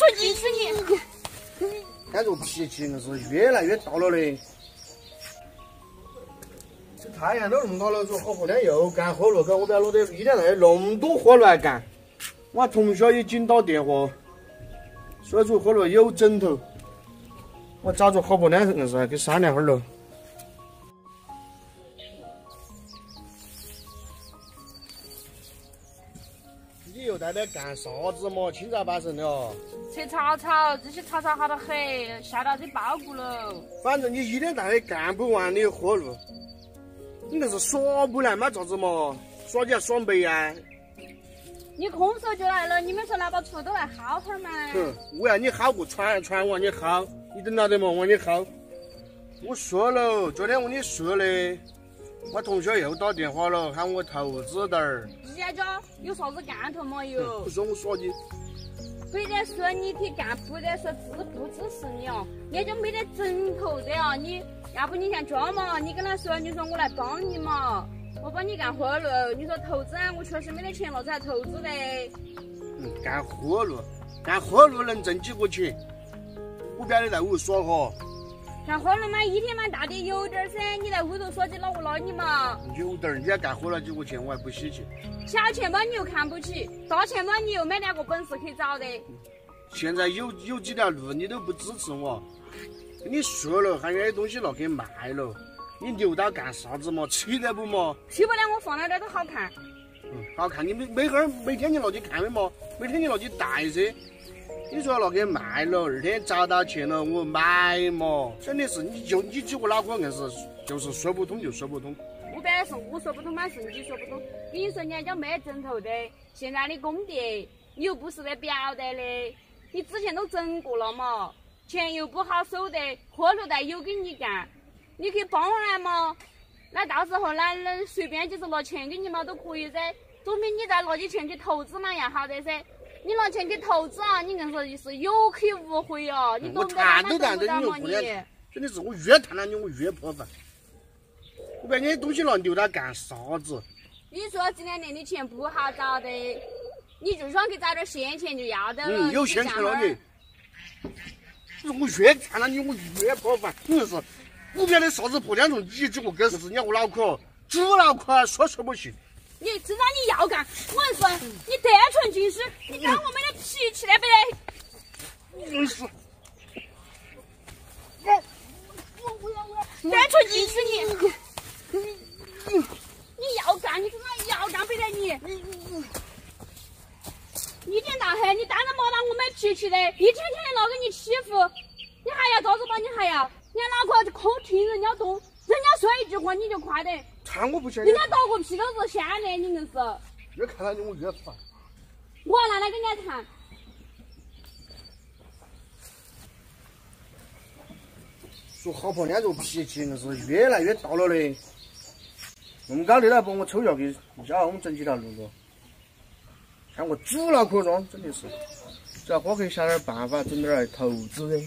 锤急死你！看这个脾气硬是越来越大了嘞。这太阳都那么大了，说好婆娘又干活了，我不要弄得一天那么多活来干。我同学已经打电话，说出喝了有枕头，我找着好婆娘硬是给商量会儿了。你又在这干啥子嘛？清早八晨了。吃草草，这些草草好得很，吓到这包谷了。反正你一天到黑干不完的活路，你那是耍不来吗？咋子嘛？耍起来耍没啊？你空手就来了，你们说拿把锄头来薅会儿嘛？我要你薅个船往你薅，你等到的嘛往你薅。我说了，昨天我跟你说的，我同学又打电话了，喊我投资点儿。人家有啥子干头嘛有？不说我耍你。非得说你去干，不得说不支持你哦，人家就没得枕头的哦。你要不你像这嘛，你跟他说，你说我来帮你嘛，我帮你干活路。你说投资啊，我确实没得钱了才投资的。干活路能挣几个钱？我不要你在屋耍哈。干活路嘛，一天嘛大抵有点儿噻，你在屋头耍起哪个拉你嘛？有点儿，你要干活了几个钱，我还不稀奇。小钱包你又看不起，大钱包你又没那个本事去找的。现在有几条路你都不支持我，跟你说了，还有些东西拿去卖了，你留到干啥子嘛？吃得不嘛？吃不了，我放在那儿都好看。好看，你每天你拿去看的嘛，每天你拿去带噻。你说要拿去卖了，2天找到钱了，我买嘛。真的是，你几个脑壳硬是就是说不通就说不通。不白是我说不通嘛，是你说不通。跟你说，人家没枕头的，现在的工地你又不是在表的的，你之前都整过了嘛，钱又不好收的，活路带有给你干，你可以帮我来嘛。那到时候呢，能随便就是拿钱给你嘛都可以噻，总比你再拿起钱去投资嘛要好的噻。你拿钱去投资啊，你硬说是有去无回啊，你懂不懂嘛？你真的是我越谈到你我越破烦。我把你的东西了留到干啥子？你说这2年的钱不好找的，你就想去找点现钱就要得了。有现钱了你。我越看到你我越破烦，你就是我不晓得啥子婆娘从你几个狗日你我脑壳，猪脑壳说不行。你知道你要干，我跟你说，你单纯尽是，你当我没得脾气的不得？真是。单纯尽是你。你要干，你他妈要干不得你。一天到黑，你当然没当我没脾气的，一天天的闹给你欺负，你还要咋子吧？你还要，你脑壳就空听人家动，人家说一句话你就快点。看我不行，人家打个屁都是香的，你硬是。越看到你我越烦。我拿来跟人家谈。说好婆娘这个脾气硬是越来越大了嘞。那么高的来帮我抽下去，叫我们整几条路了。看我猪脑壳装，真的是，只要我可以想点办法，整点来投资的。